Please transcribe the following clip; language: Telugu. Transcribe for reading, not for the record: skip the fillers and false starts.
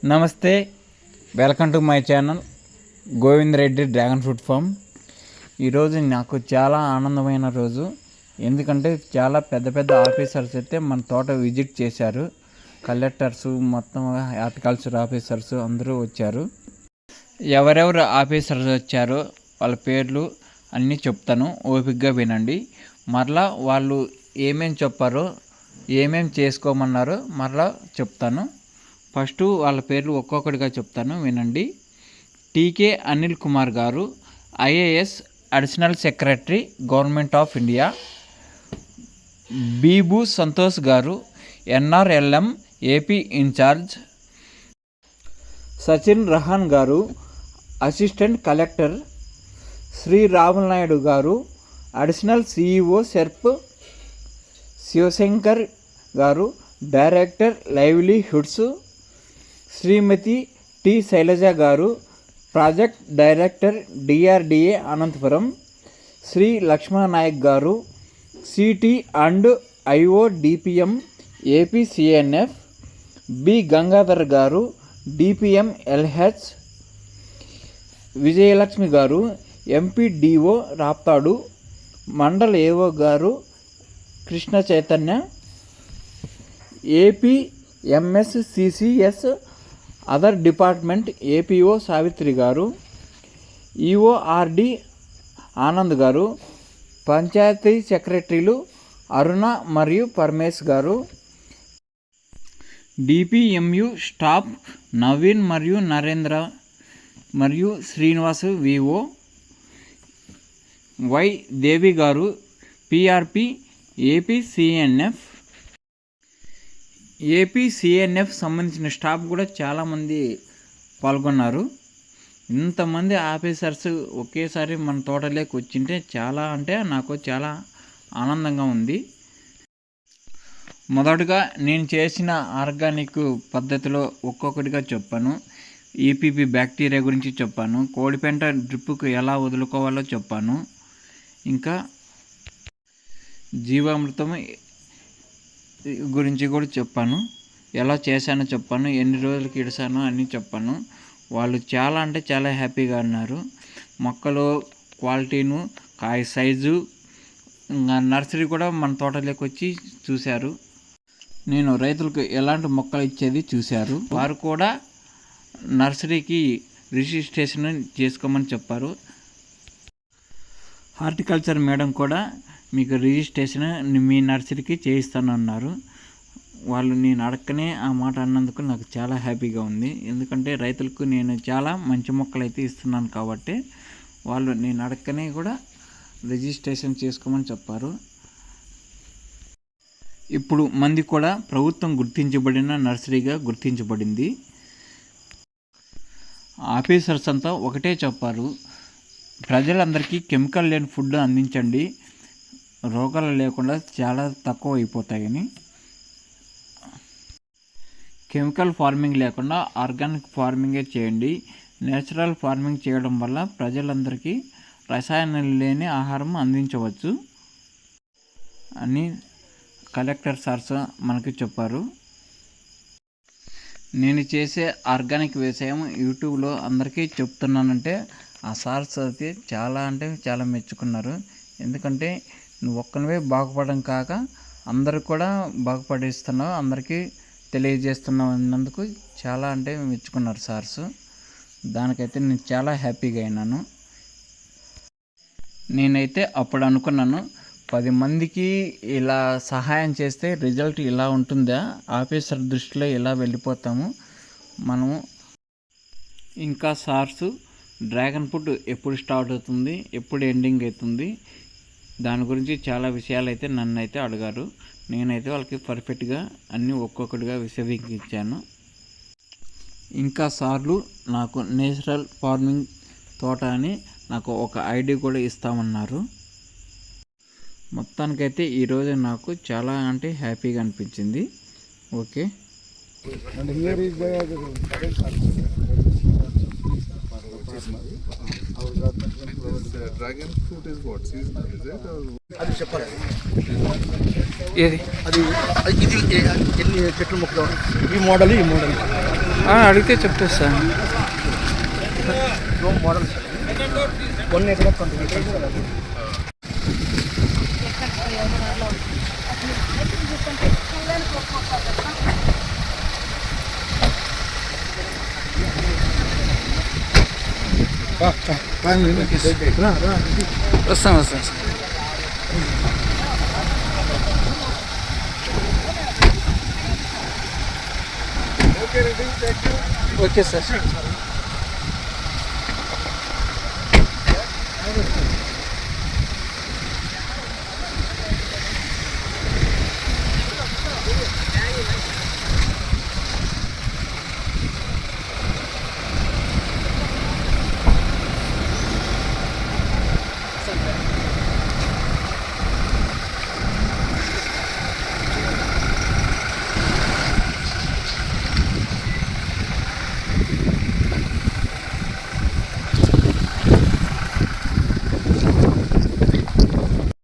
నమస్తే, welcome to my channel Govind Reddy dragon fruit form. ఈరోజు నాకు చాలా ఆనందమైన రోజు. ఎందుకంటే చాలా పెద్ద పెద్ద ఆఫీసర్స్ అయితే మన తోట విజిట్ చేశారు. కలెక్టర్స్, మొత్తం హార్టికల్చర్ ఆఫీసర్స్ అందరూ వచ్చారు. ఎవరెవరు ఆఫీసర్స్ వచ్చారో వాళ్ళ పేర్లు అన్నీ చెప్తాను, ఓపికగా వినండి. మరలా వాళ్ళు ఏమేమి చెప్పారో, ఏమేమి చేసుకోమన్నారో మరలా చెప్తాను. ఫస్ట్ వాళ్ళ పేర్లు ఒక్కొక్కటిగా చెప్తాను, వినండి. టీకే అనిల్ కుమార్ గారు, IAS additional secretary, government of India. Bibu Santosh గారు, NRLM AP incharge. Sachin Rahan గారు, అసిస్టెంట్ కలెక్టర్. శ్రీ రాముల్ నాయుడు గారు, అడిషనల్ సిఇఓ సెర్ప్. శివశంకర్ గారు, director livelihoods. Shrimati T Shailaja గారు, project director DRDA Anantapur. Shri Lakshmana Nayak గారు, city and IO DPM APCNF. B Gangadhar గారు, డిపిఎం ఎల్హెచ్. విజయలక్ష్మి గారు, ఎంపీడీఓ రాప్తాడు. మండల ఏఓ గారు Krishna Chaitanya. AP MSCCS other department APO Savitri గారు. ఈఓఆర్డి ఆనంద్ గారు. పంచాయతీ సెక్రటరీలు అరుణ మరియు పరమేశ్ గారు. డిపిఎంయు స్టాఫ్ నవీన్ మరియు నరేంద్ర మరియు శ్రీనివాస్ విఓ. వై దేవి గారు, పిఆర్పి ఏపీసీఎన్ఎఫ్. ఏపీసీఎన్ఎఫ్ సంబంధించిన స్టాఫ్ కూడా చాలామంది పాల్గొన్నారు. ఇంతమంది ఆఫీసర్స్ ఒకేసారి మన తోటలోకి వచ్చింటే చాలా అంటే నాకు చాలా ఆనందంగా ఉంది. మొదటగా నేను చేసిన ఆర్గానిక్ పద్ధతిలో ఒక్కొక్కటిగా చెప్పాను. ఈపీపీ బ్యాక్టీరియా గురించి చెప్పాను. కోడిపెంట డ్రిప్పుకు ఎలా వదులుకోవాలో చెప్పాను. ఇంకా జీవామృతం గురించి కూడా చెప్పాను. ఎలా చేశానో చెప్పాను, ఎన్ని రోజులకి ఇడిసానో అన్నీ చెప్పాను. వాళ్ళు చాలా అంటే చాలా హ్యాపీగా ఉన్నారు. మొక్కలు క్వాలిటీను, కాయ సైజు, నర్సరీ కూడా మన తోటలోకి వచ్చి చూశారు. నేను రైతులకు ఎలాంటి మొక్కలు ఇచ్చేది చూశారు. వారు కూడా నర్సరీకి రిజిస్ట్రేషన్ చేసుకోమని చెప్పారు. హార్టికల్చర్ మేడం కూడా మీకు రిజిస్ట్రేషన్ మీ నర్సరీకి చేయిస్తానన్నారు. వాళ్ళు నేను అడక్కనే ఆ మాట అన్నందుకు నాకు చాలా హ్యాపీగా ఉంది. ఎందుకంటే రైతులకు నేను చాలా మంచి మొక్కలు అయితే ఇస్తున్నాను కాబట్టి వాళ్ళు నేను అడక్కనే కూడా రిజిస్ట్రేషన్ చేసుకోమని చెప్పారు. ఇప్పుడు మంది కూడా ప్రభుత్వం గుర్తించబడిన నర్సరీగా గుర్తించబడింది. ఆఫీసర్స్ అంతా ఒకటే చెప్పారు, ప్రజలందరికీ కెమికల్ లేని ఫుడ్ అందించండి, రోగాలు లేకుండా చాలా తక్కువ అయిపోతాయని. కెమికల్ ఫార్మింగ్ లేకుండా ఆర్గానిక్ ఫార్మింగే చేయండి. నేచురల్ ఫార్మింగ్ చేయడం వల్ల ప్రజలందరికీ రసాయనాలు లేని ఆహారం అందించవచ్చు అని కలెక్టర్ సార్స్ మనకి చెప్పారు. నేను చేసే ఆర్గానిక్ వ్యవసాయం యూట్యూబ్లో అందరికీ చెప్తున్నానంటే ఆ సార్స్ అయితే చాలా అంటే చాలా మెచ్చుకున్నారు. ఎందుకంటే నువ్వు ఒక్కనివే బాగుపడడం కాక అందరికి కూడా బాగుపడిస్తున్నావు, అందరికీ తెలియజేస్తున్నావు అన్నందుకు చాలా అంటే మెచ్చుకున్నారు సార్స్. దానికైతే నేను చాలా హ్యాపీగా అయినాను. నేనైతే అప్పుడు అనుకున్నాను, 10 మందికి ఇలా సహాయం చేస్తే రిజల్ట్ ఇలా ఉంటుందా, ఆఫీసర్ దృష్టిలో ఇలా వెళ్ళిపోతాము మనము. ఇంకా సార్స్ డ్రాగన్ ఫ్రూట్ ఎప్పుడు స్టార్ట్ అవుతుంది, ఎప్పుడు ఎండింగ్ అవుతుంది, దాని గురించి చాలా విషయాలు అయితే నన్ను అయితే అడిగారు. నేనైతే వాళ్ళకి పర్ఫెక్ట్గా అన్నీ ఒక్కొక్కటిగా విశదీకరించాను. ఇంకా సార్లు నాకు నేచురల్ ఫార్మింగ్ తోట అని నాకు ఒక ఐడియా కూడా ఇస్తామన్నారు. మొత్తానికైతే ఈరోజు నాకు చాలా అంటే హ్యాపీగా అనిపించింది. Okay. Dragon fruit is what seasonal is it అది చెప్పాలి. ఏది అది ఇది ఎన్ని చెట్లు మొక్కలు, ఈ మోడల్ అడిగితే చెప్తా సార్. మోడల్స్ 1 ఎకరా 20 మీటర్స్ వస్తాం వస్తాం సార్. Okay sir.